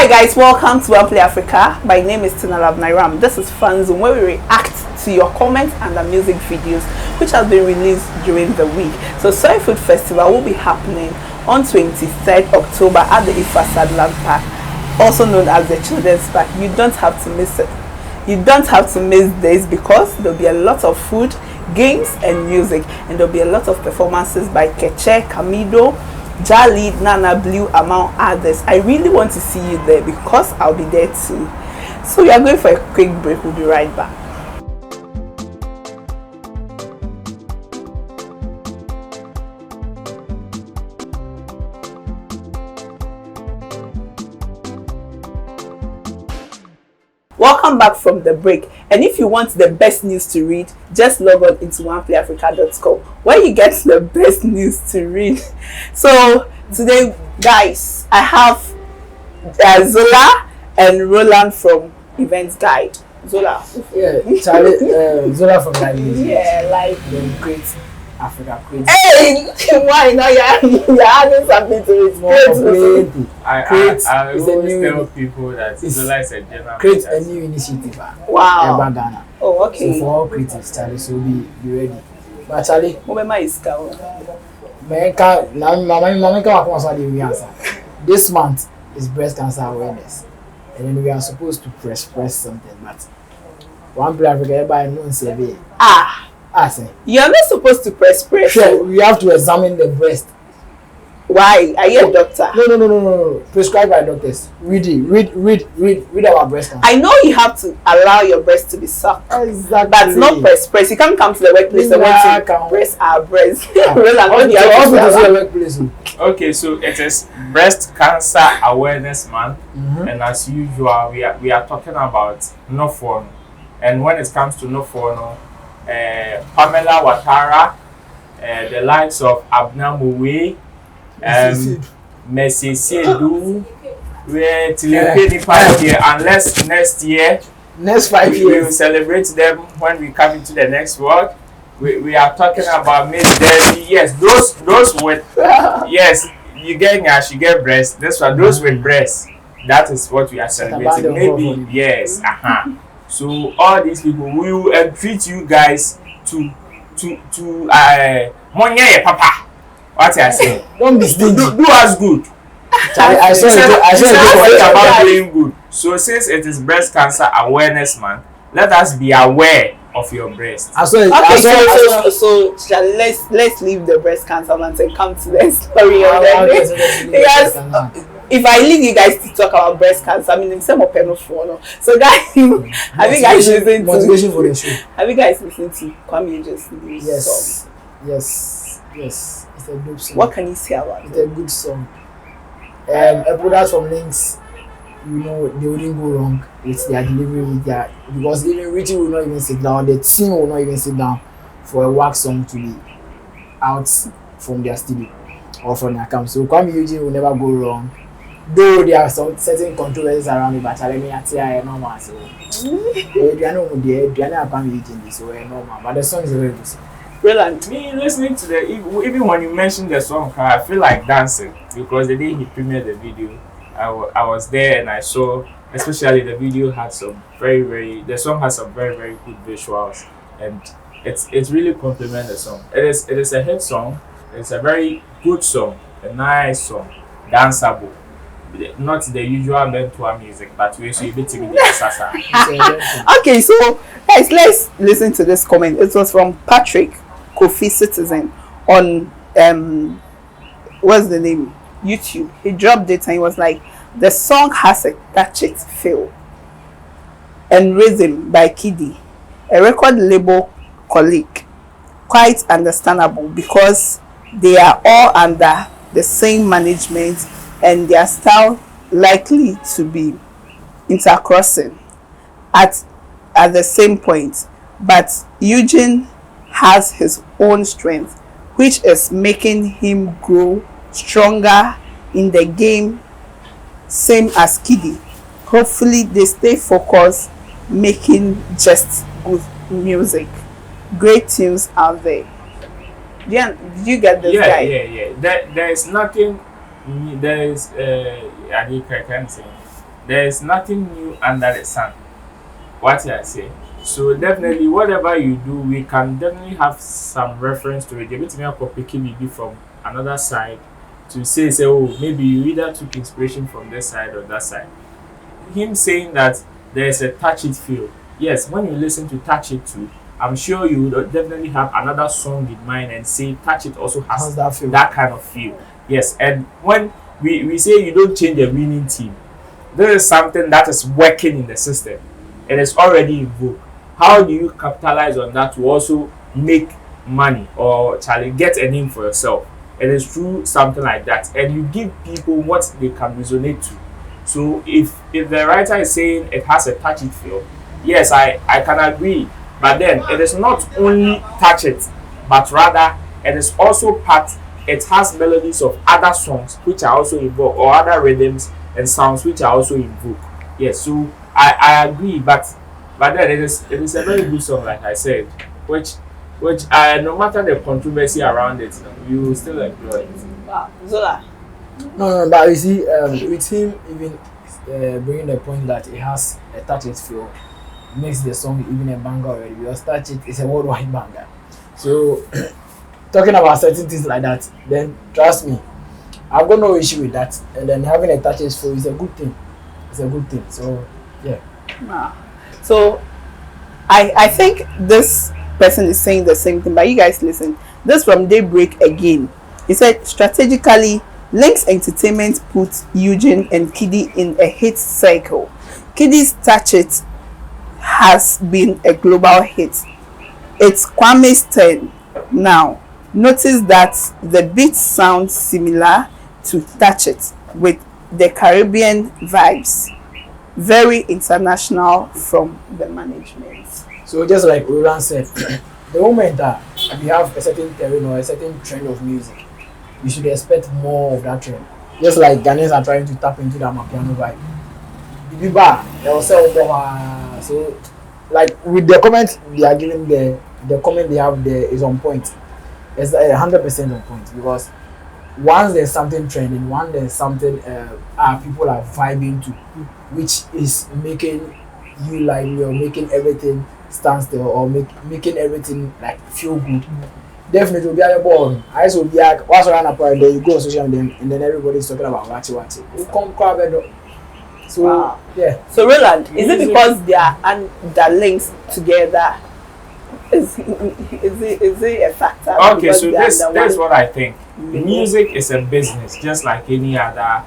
Hi guys, welcome to OnePlay Africa. My name is Tina Nairam. This is FANZONE, where we react to your comments and the music videos which have been released during the week. So Soy Food Festival will be happening on 23rd October at the Ifasad Park, also known as the Children's Park. You don't have to miss it. You don't have to miss this because there'll be a lot of food, games and music, and there'll be a lot of performances by Keche, Kamido, Jali, Nana Blue, among others. I really want to see you there because I'll be there too. So we are going for a quick break. We'll be right back. Welcome back from the break, and if you want the best news to read, just log on into oneplayafrica.com where you get the best news to read. So today guys, I have Zola and Roland from Events Guide. Zola. Yeah, Charlie, Zola from Live. Yeah, like the great Africa great. Hey, why now you're adding something to it? I always tell people that Zola is a general. Create a new initiative. Wow. Ghana. Oh, okay. So for all critics, Charlie, so be ready. But Charlie, this month is breast cancer awareness, and then we are supposed to press something, but OnePlay Africa, everybody knows survey. I say you're not supposed to press. Sure, we have to examine the breast. Why? Are you a doctor? No. Prescribed by doctors. Read our breast cancer. I know you have to allow your breast to be sucked. Exactly. But not press. You can't come to the workplace and want to press our breast. Okay, so it is Breast Cancer Awareness Month, and as usual, we are talking about no phone. And when it comes to no phone, Pamela Watara, the likes of Abna Mzvee, Messi Sedu, where till 5 years, unless next 5 years we will celebrate them when we come into the next world. We are talking about Miss Debbie. Yes, those with yes, you get nyash, you get breast. This one, those with breast. That is what we are celebrating. Maybe yes, So all these people will entreat you guys to money papa. What I say? Don't be stingy. Do us good. I saw about doing good. So since it is Breast Cancer Awareness Month, let us be aware of your breast. So let's leave the breast cancer month and come to the story of the yes. If I leave you guys to talk about breast cancer, I mean, in some of phone. So guys, have you guys listened motivation for the show? Have you guys listened to Kuami Eugene's song? Yes. It's a good song. What can you say about it? It's a good song. I put out some links. You know, they wouldn't go wrong with their delivery with their, because even Richie will not even sit down, the team will not even sit down for a work song to be out from their studio or from their camp. So Kuami Eugene will never go wrong. Though there are some certain controversies around it, but I mean, I normal. So they are not Kuami Eugene, so normal. But the song is very good. Brilliant. Me listening to the even when you mentioned the song, I feel like dancing because the day he premiered the video, I was there and I saw, especially the video had some the song has some very good visuals, and it's really complement the song. It is a hit song. It's a very good song, a nice song, danceable. Not the usual Bentua music, but we should be taking the sasa. Okay, so guys, let's listen to this comment. It was from Patrick Kofi Citizen on what's the name? YouTube. He dropped it and he was like, the song has a catchy feel and rhythm by Kiddy, a record label colleague. Quite understandable because they are all under the same management and their style likely to be intercrossing at the same point, but Eugene has his own strength, which is making him grow stronger in the game, same as Kiddy. Hopefully they stay focused, making just good music. Great tunes out there. Did you get this guy? Yeah. There is nothing. There is I can't say. There is nothing new under the sun. What I say. So definitely, whatever you do, we can definitely have some reference to it. Maybe picking maybe from another side to say, oh, maybe you either took inspiration from this side or that side. Him saying that there's a touch it feel. Yes, when you listen to touch it too, I'm sure you would definitely have another song in mind and say touch it also has that kind of feel. Yes, and when we say you don't change a winning team, this is something that is working in the system. It is already in vogue. How do you capitalize on that to also make money or get a name for yourself? It is through something like that, and you give people what they can resonate to. So if the writer is saying it has a touch it feel, yes, I can agree. But then it is not only touch it, but rather it is also part. It has melodies of other songs which are also in vogue, or other rhythms and sounds which are also in vogue. Yes, so I agree, but then it is a very good song, like I said, which no matter the controversy around it, you will still enjoy it. Wow, Zola. No, but you see, with him even bringing the point that it has a touch it feel, makes the song even a banger already. Because touch it is a worldwide banger. So talking about certain things like that, then trust me, I've got no issue with that. And then having a touch it feel is a good thing. It's a good thing. So yeah. Wow. So I think this person is saying the same thing, but you guys listen. This from Daybreak again. He said strategically, Lynx Entertainment put Eugene and Kiddy in a hit cycle. Kiddy's Touch It has been a global hit. It's Kwame's turn now. Notice that the beats sound similar to Touch It with the Caribbean vibes. Very international from the management. So just like Roland said, the moment that we have a certain terrain or a certain trend of music, you should expect more of that trend. Just like Ghanaians are trying to tap into that Mapiano vibe. They will say, so like with the comment they are giving, the comment they have there is on point. It's 100% on point, because once there's something trending, once there's something people are vibing to, which is making you lively or making everything stand still or making everything like feel good, definitely will be at your ball. I will be like, what's around up there, you go on social media and then everybody's talking about wachi. You come crowd better. So wow. Yeah. So Roland, is it because they are and the links together? Is it a factor? Okay, so that's what I think. Music is a business, just like any other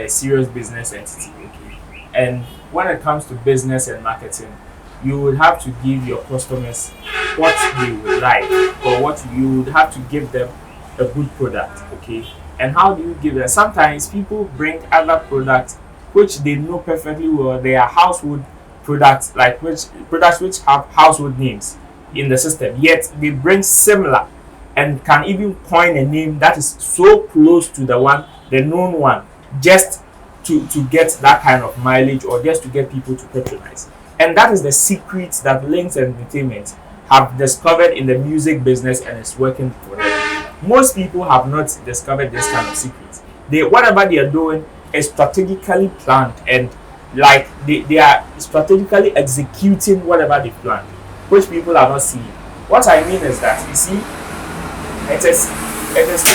serious business entity. Okay, and when it comes to business and marketing, you would have to give your customers what they would like, or what you would have to give them a good product. Okay, and how do you give them? Sometimes people bring other products which they know perfectly well. They are household products, like which have household names in the system, yet they bring similar and can even coin a name that is so close to the known one, just to get that kind of mileage, or just to get people to patronize. And that is the secret that Lynx Entertainment have discovered in the music business, and it's working for them. Most people have not discovered this kind of secret. Whatever they are doing is strategically planned, and like they are strategically executing whatever they planned, which people are not seeing. What I mean is that, you see, it is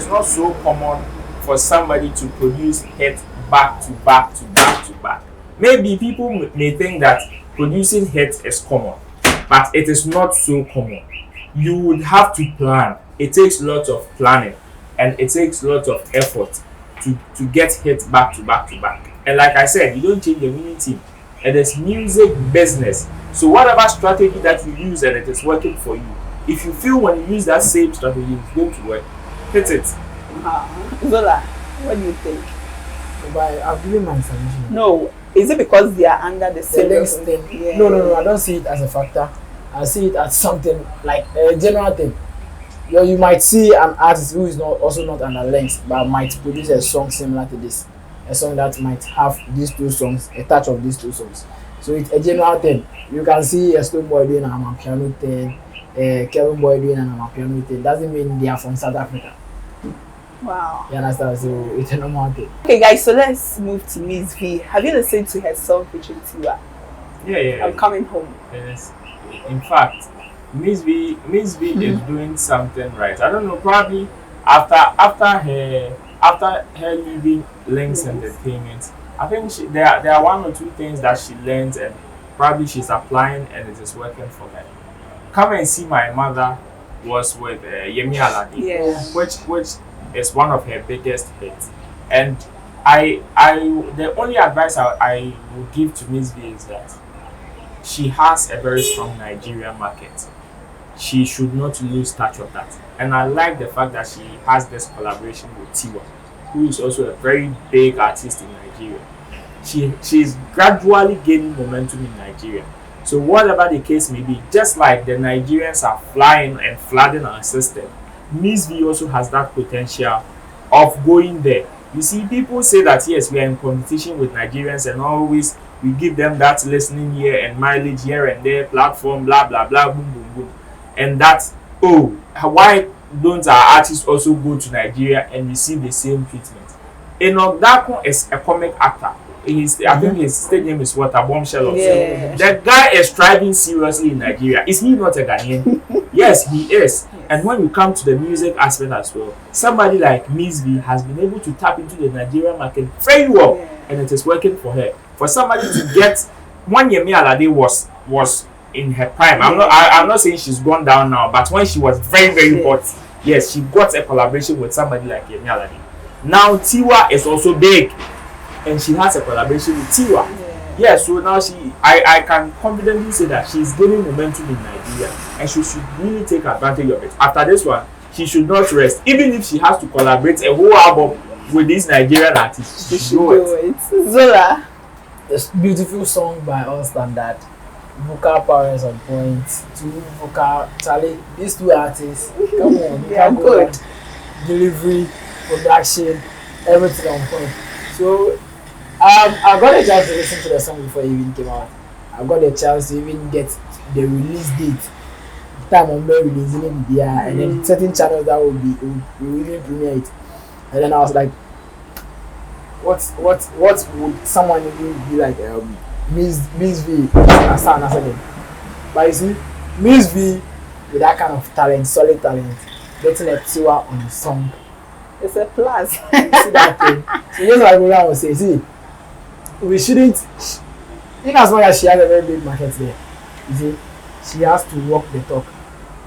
not so common for somebody to produce hits back to back to back to back. Maybe people may think that producing hits is common, but it is not so common. You would have to plan. It takes lots of planning, and it takes lots of effort to get hits back to back to back. And like I said, you don't change the winning team. It is music business. So whatever strategy that you use and it is working for you, if you feel when you use that same strategy it's going to work, hit it. Zola, what do you think? But I've given my submission. No, is it because they are under the same thing? Yeah. No, I don't see it as a factor. I see it as something like a general thing. You might see an artist who is also not under Lynx, but might produce a song similar to this, a song that might have these two songs, a touch of these two songs. So it's a general thing. You can see a Stone Boy doing an Amapiano thing, Kevin Boy doing an Amapiano thing. Doesn't mean they are from South Africa. Wow. You understand? So it's a normal thing. Okay, guys, so let's move to Mzvee. Have you listened to her song featuring Tiwa? Yeah. I'm coming home. Yes. In fact, Mzvee is doing something right. I don't know, probably after her leaving Links Entertainment, I think there are one or two things that she learned and probably she's applying and it is working for her. Come and See My Mother was with Yemi Alade, Yeah. which is one of her biggest hits. And the only advice I will give to Mzvee is that she has a very strong Nigerian market. She should not lose touch of that. And I like the fact that she has this collaboration with Tiwa, who is also a very big artist in Nigeria. She's gradually gaining momentum in Nigeria. So whatever the case may be, just like the Nigerians are flying and flooding our system, Mzvee also has that potential of going there. You see, people say that yes, we are in competition with Nigerians and always we give them that listening here and mileage here and there, platform, blah blah blah, boom boom boom. And that's, oh, why don't our artists also go to Nigeria and receive the same treatment? Enogdako is a comic actor. I think his stage name is what, a bombshell or Yeah. something. The guy is striving seriously in Nigeria. Is he not a Ghanaian? Yes, he is. And when you come to the music aspect as well, somebody like Mzvee has been able to tap into the Nigerian market very well, and it is working for her. For somebody to get, when Yemi Alade was in her prime, I'm not saying she's gone down now, but when she was very hot, yes, she got a collaboration with somebody like Yemi Alade. Now Tiwa is also big, and she has a collaboration with Tiwa. Yeah, so now I can confidently say that she's gaining momentum in Nigeria, and she should really take advantage of it. After this one, she should not rest. Even if she has to collaborate a whole album with these Nigerian artists, she should do it. Zola. It's a beautiful song by all standard. Vocal power is on point. Two vocal, Charlie. These two artists, come on, They are good. Delivery, production, everything on point. So I got a chance to listen to the song before it even came out. I got a chance to even get the release date, time on the releasing it there, and then certain channels that will even premiere it. And then I was like, what would someone even be like? Mzvee, that's again. But you see, Mzvee with that kind of talent, solid talent, getting a Tiwa on the song. It's a plus. See that thing? So just like what I was saying, see, we shouldn't, in as much as she has a very big market there, you see, she has to walk the talk.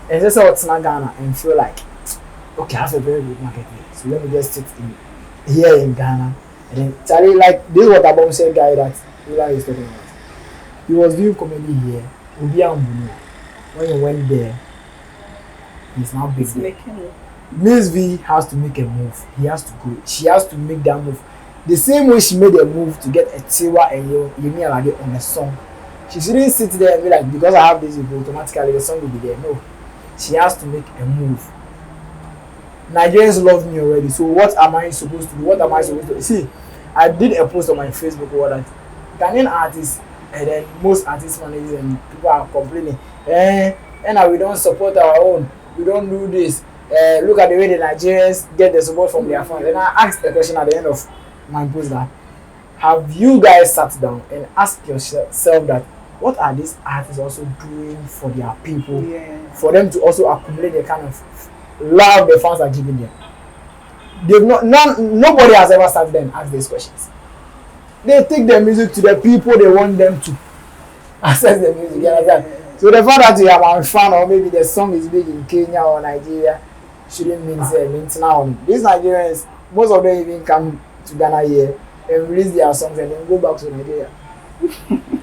And just what's not Ghana and feel like, okay, I have a very big market there, so let me just sit here in Ghana. And then Charlie, like this is what a bomb said guy that Ula is talking about. He was doing comedy here. When he went there, he's now big there. Mzvee has to make a move. He has to go. She has to make that move. The same way she made a move to get a Tiwa and Yemi Alade on the song. She shouldn't sit there and be like, because I have this, automatically the song will be there. No. She has to make a move. Nigerians love me already, so what am I supposed to do? What am I supposed to do? See, I did a post on my Facebook where that Ghanaian artists and then most artist managers and people are complaining, and we don't support our own, we don't do this. Look at the way the Nigerians get the support from their fans. And I asked the question at the end of my post that, have you guys sat down and asked yourself that what are these artists also doing for their people, for them to also accumulate the kind of love the fans are giving them? Nobody has ever sat there and asked these questions. They take their music to the people they want them to access the music. You understand? So the fact that you are a fan or maybe the song is big in Kenya or Nigeria shouldn't mean now. These Nigerians, most of them even come to Ghana here and release their songs and then go back to Nigeria.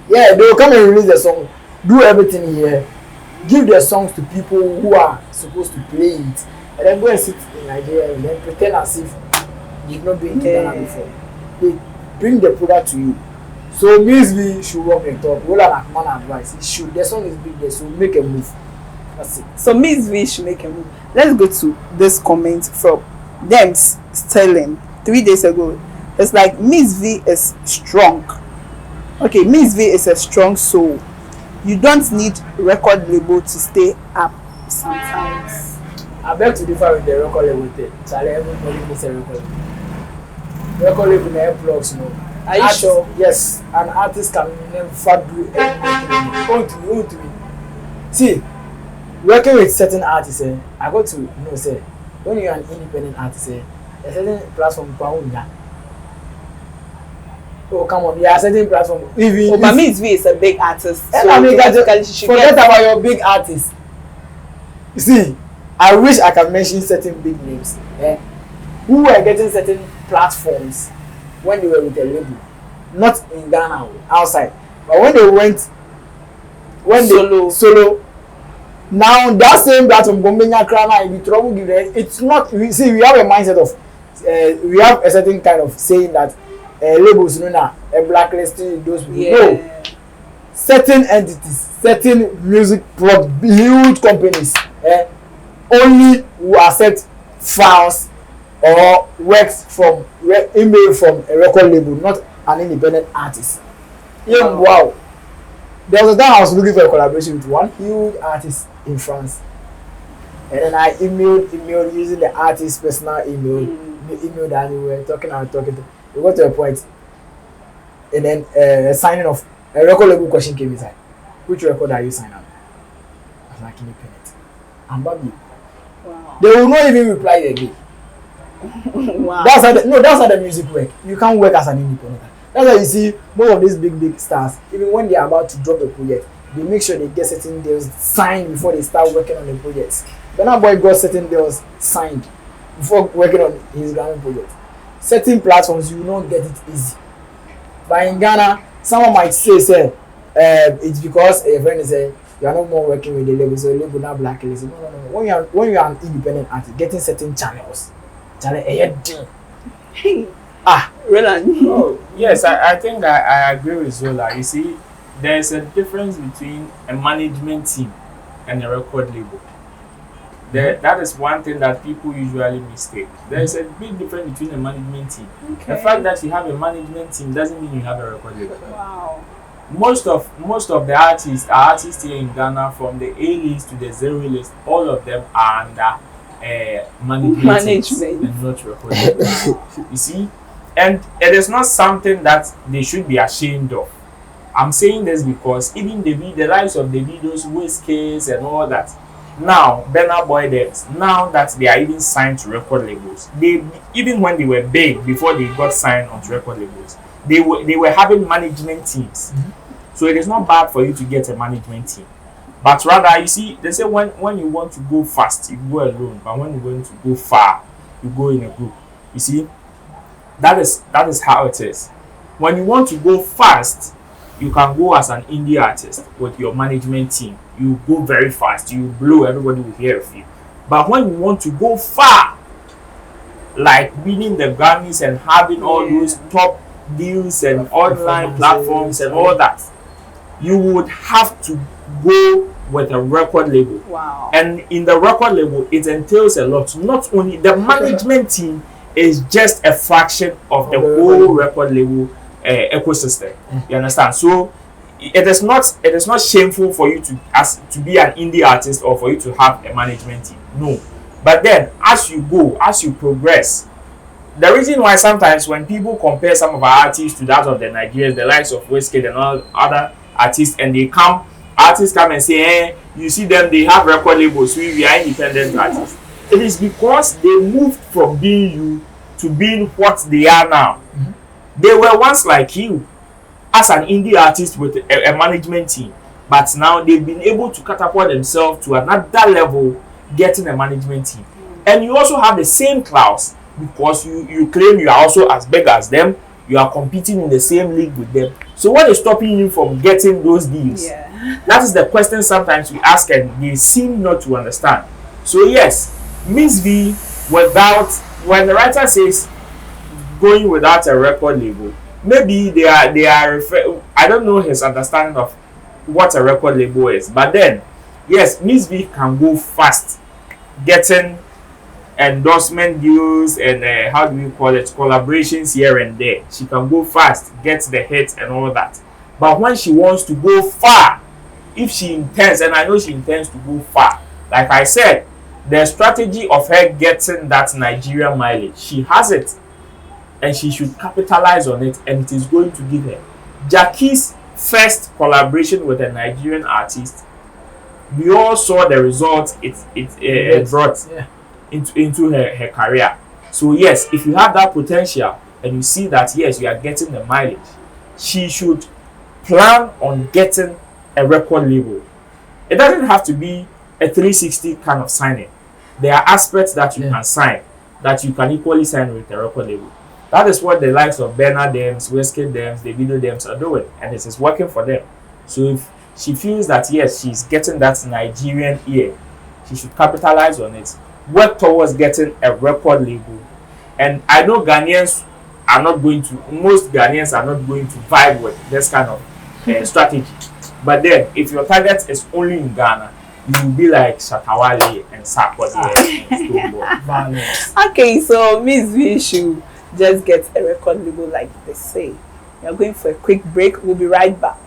Yeah, they will come and release the song, do everything here, give their songs to people who are supposed to play it, and then go and sit in Nigeria and then pretend as if you've not been to Ghana before. They bring the product to you. So Mzvee should walk the talk. Roll an Akman advice. It should. The song is big there, so make a move. That's it. So Mzvee should make a move. Let's go to this comment from them Sterling 3 days ago. It's like Mzvee is strong. Okay, Mzvee is a strong soul. You don't need record label to stay up sometimes. I beg to differ with the record label thing. Charlie, everybody needs a record label. Record label never plugs, you know. Are you sure? Yes, an artist can never do anything. Own to me. See, working with certain artists, I got to know, say, when you're an independent artist, a certain platform, oh come on, yeah, certain platform. Even but Mzvee is a big artist. So I mean, forget about your big artists. You see, I wish I can mention certain big names who were getting certain platforms when they were with a label, not in Ghana, outside. But when they went, solo, now that same platform, Gombenya Krana, in the trouble given, it's not. We see, we have a mindset of, we have a certain kind of saying that labels, you know, a blacklisting those people. Yeah. No, certain entities, certain music huge companies, only who accept files or works from email from a record label, not an independent artist. Yeah, wow. There was a time I was looking for a collaboration with one huge artist in France, and then I emailed using the artist's personal email. The email that we were talking. We got to a point, and then a signing of a record label question came inside. Which record are you signing on? I was like, independent. I'm Bobby. Wow. They will not even reply again. Wow. That's how the music work. You can't work as an independent. That's why you see most of these big stars, even when they are about to drop the project, they make sure they get certain deals signed before they start working on the projects. Burna Boy got certain deals signed before working on his Grammy project. Certain platforms you will not get it easy. But in Ghana, someone might say, it's because a friend say you are no more working with the label, so the label not blacklist. No. When you are an independent artist, getting certain channels, Roland. Oh, yes, I think I agree with Zola. You see, there's a difference between a management team and a record label. That is one thing that people usually mistake. There's a big difference between a management team. Okay. The fact that you have a management team doesn't mean you have a record label. Wow. Most of the artists here in Ghana, from the A list to the zero list, all of them are under management and not record label. You see, and it is not something that they should be ashamed of. I'm saying this because even the likes of the videos, Whiskers and all that. Now, Burna Boy Devs, now that they are even signed to record labels, even when they were big before they got signed onto record labels, they were having management teams. So it is not bad for you to get a management team. But rather, you see, they say when you want to go fast, you go alone. But when you want to go far, you go in a group. You see, that is how it is. When you want to go fast, you can go as an indie artist with your management team. You go very fast, you blow, everybody will hear of you. But when you want to go far, like winning the Grammys and having all those top deals and online platforms and all that, you would have to go with a record label. Wow. And in the record label, it entails a lot. Not only the management team is just a fraction of the whole record label ecosystem. You understand? So it is not shameful for you to be an indie artist or for you to have a management team. No. But then as you progress, the reason why sometimes when people compare some of our artists to that of the Nigerians, the likes of Wizkid and all other artists, and artists come and say, hey, you see them, they have record labels, we are independent artists. It is because they moved from being you to being what they are now. They were once like you as an indie artist with a management team, but now they've been able to catapult themselves to another level, getting a management team. And you also have the same class because you claim you are also as big as them, you are competing in the same league with them. So what is stopping you from getting those deals? Yeah. That is the question sometimes we ask and they seem not to understand. So yes, Mzvee, when the writer says going without a record label, maybe they are I don't know his understanding of what a record label is, but then yes, Mzvee can go fast getting endorsement deals and how do we call it, collaborations here and there. She can go fast, get the hits and all that. But when she wants to go far, if she intends, and I know she intends to go far, like I said, the strategy of her getting that Nigerian mileage, she has it, and she should capitalize on it, and it is going to give her. Jackie's first collaboration with a Nigerian artist, we all saw the results it brought into her career. So yes, if you have that potential and you see that yes, you are getting the mileage, she should plan on getting a record label. It doesn't have to be a 360 kind of signing. There are aspects that you can sign, that you can equally sign with a record label. That is what the likes of Bernard Dems, Whiskey Dems, Davido Dems are doing, and it is working for them. So if she feels that yes, she's getting that Nigerian ear, she should capitalize on it, work towards getting a record label. And I know most Ghanaians are not going to vibe with this kind of strategy. But then, if your target is only in Ghana, you will be like Shatawale and Sarkodie and Stonebwoy. Okay, so Mzvee should just get a record label like they say. We are going for a quick break. We'll be right back.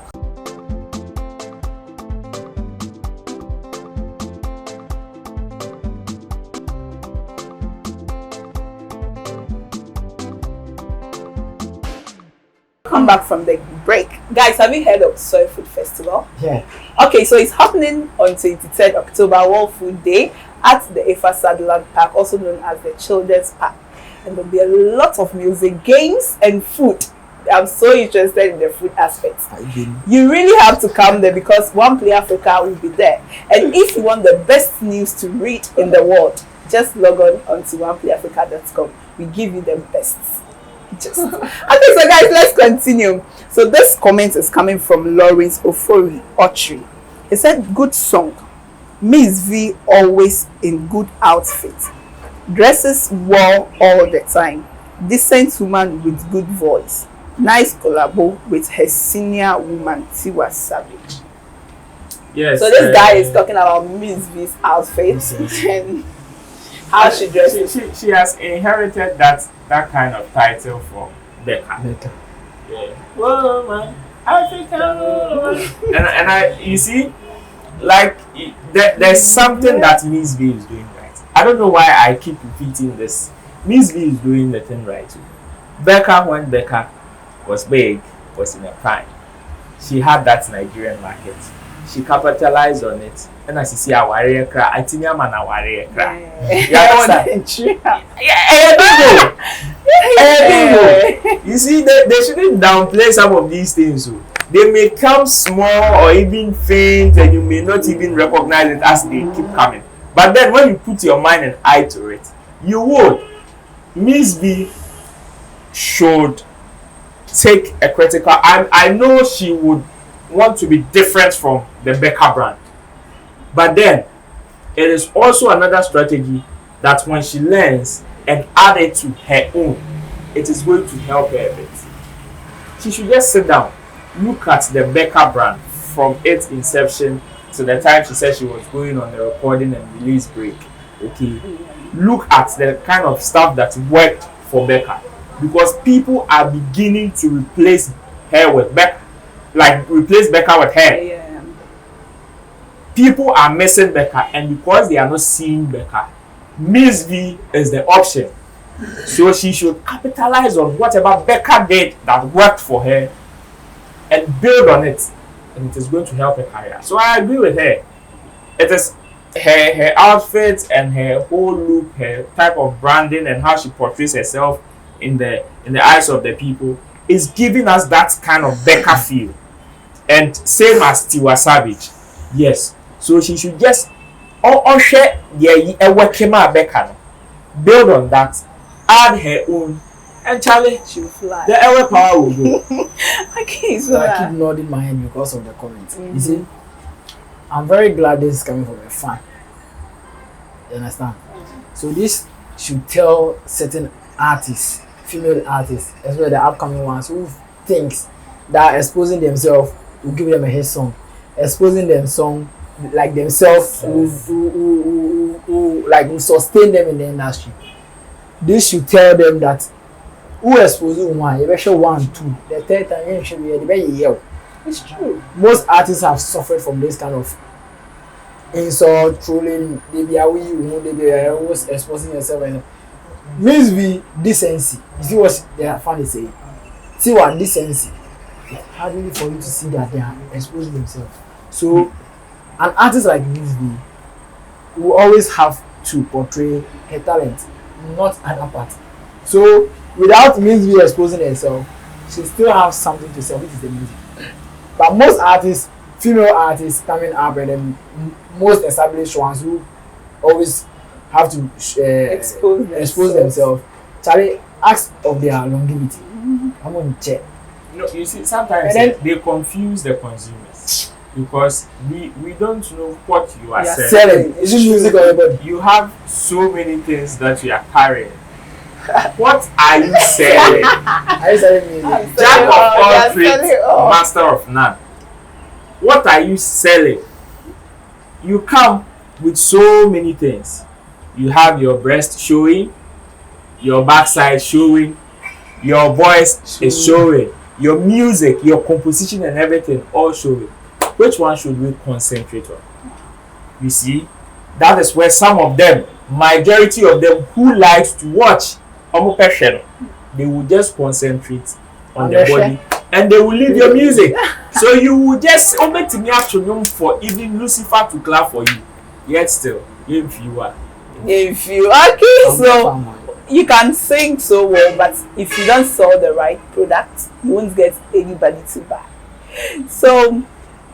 Come back from the break. Guys, have you heard of Soil Food Festival? Yeah. Okay, so it's happening on 23rd October, World Food Day, at the Efa Sadland Park, also known as the Children's Park. And there'll be a lot of music, games, and food. I'm so interested in the food aspect. You really have to come there because OnePlay Africa will be there. And if you want the best news to read in the world, just log on onto oneplayafrica.com. We give you the best. Okay, so guys, let's continue. So this comment is coming from Lawrence Ofori. He said, good song. Mzvee always in good outfit. Dresses well all the time. Decent woman with good voice. Nice collabo with her senior woman, Tiwa Savage. Yes. So this guy is talking about Mzvee's outfit and how she dresses. She has inherited that kind of title from Becca. Yeah. Woman, African woman. and I, you see, like there's something that Mzvee is doing right. I don't know why I keep repeating this. Mzvee is doing the thing right too. Becca, when Becca was big, was in a prime, she had that Nigerian market. She capitalized on it. And as you see, our warrior cry, I think I'm an warrior cry. You see, they shouldn't downplay some of these things. So they may come small or even faint, and you may not even recognize it as they keep coming. But then, when you put your mind and eye to it, you would. Mzvee should take a critical. I know she would want to be different from the Becca brand. But then, it is also another strategy that when she learns and add it to her own, it is going to help her a bit. She should just sit down, look at the Becca brand from its inception to the time she said she was going on the recording and release break. Okay, look at the kind of stuff that worked for Becca, because people are beginning to replace her with Becca, like replace Becca with her. Yeah. People are missing Becca, and because they are not seeing Becca, Mzvee is the option. So she should capitalize on whatever Becca did that worked for her and build on it, and it is going to help her career. So I agree with her. It is her outfit and her whole look, her type of branding, and how she portrays herself in the eyes of the people is giving us that kind of Becca feel. And same as Tiwa Savage. Yes. So she should just share Becca, build on that, add her own, and Charlie, She will fly. the ever power will go. Okay, So I keep nodding my head because of the comments. You see, I'm very glad this is coming from a fan. You understand? So this should tell certain artists, female artists, especially the upcoming ones, who thinks that exposing themselves will give them a hit song, exposing them song like themselves who like will sustain them in the industry. This should tell them that who exposing one, you show 1, 2, the third time you should be the very yell. It's true. Most artists have suffered from this kind of insult, trolling, they be away, you know, they be always exposing yourself and Mzvee decency. You see what their fan is saying? See what decency. It's hardly for you to see that they are exposing themselves. So an artist like Mzvee will always have to portray her talent, not an party. So without Mzvee exposing herself, she still has something to say, which is the music. But most artists, female artists coming up, and then most established ones who always have to expose themselves. Charlie acts of their longevity. I'm on check. You know, you see, sometimes they confuse the consumers because we don't know what you are selling. Is it music or everybody? You have so many things that you are carrying. What are you selling? Are you selling music? Jack of all trades, master of none. What are you selling? You come with so many things. You have your breast showing, your backside showing, your voice is showing, your music, your composition and everything all showing. Which one should we concentrate on? You see, that is where some of them, majority of them who likes to watch, they will just concentrate on the body and they will leave your music. So you will just omit me afternoon for even Lucifer to clap for you. Yet still, if you are. If you okay, so you can sing so well, but if you don't sell the right product, you won't get anybody to buy. So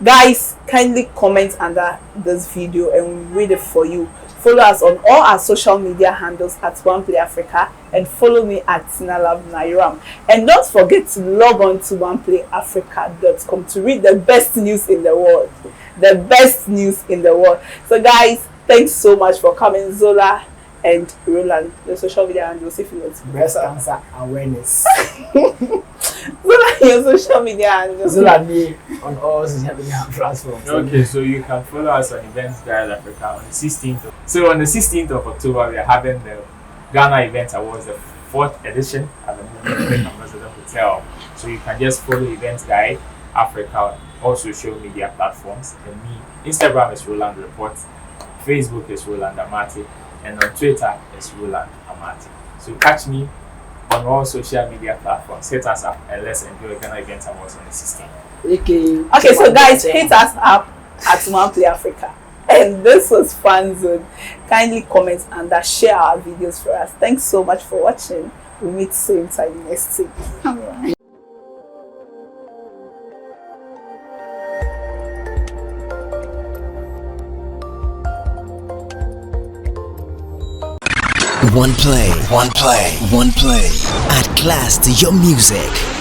guys, kindly comment under this video and we'll read it for you. Follow us on all our social media handles at OnePlay Africa and follow me at Sinalab Nairam. And don't forget to log on to oneplayafrica.com to read the best news in the world. The best news in the world. So guys, thanks so much for coming, Zola and Roland. The social media handles if you want to. Breast cancer awareness. Zola, your social media handles. Zola me on all social media platforms. Okay, so you can follow us on Events Dial Africa on the 16th. So on the 16th of October, we are having the Ghana Event Awards, the 4th edition at the moment Ambassador Hotel. So you can just follow Events Guide Africa on all social media platforms. And me, Instagram is Roland Report, Facebook is Roland Amati, and on Twitter is Roland Amati. So catch me on all social media platforms. Hit us up and let's enjoy Ghana Event Awards on the 16th. Okay, so guys, hit us up at OnePlay Africa. And this was FANZONE. Kindly comment and share our videos for us. Thanks so much for watching. We'll meet same time next week. OnePlay. Add class to your music.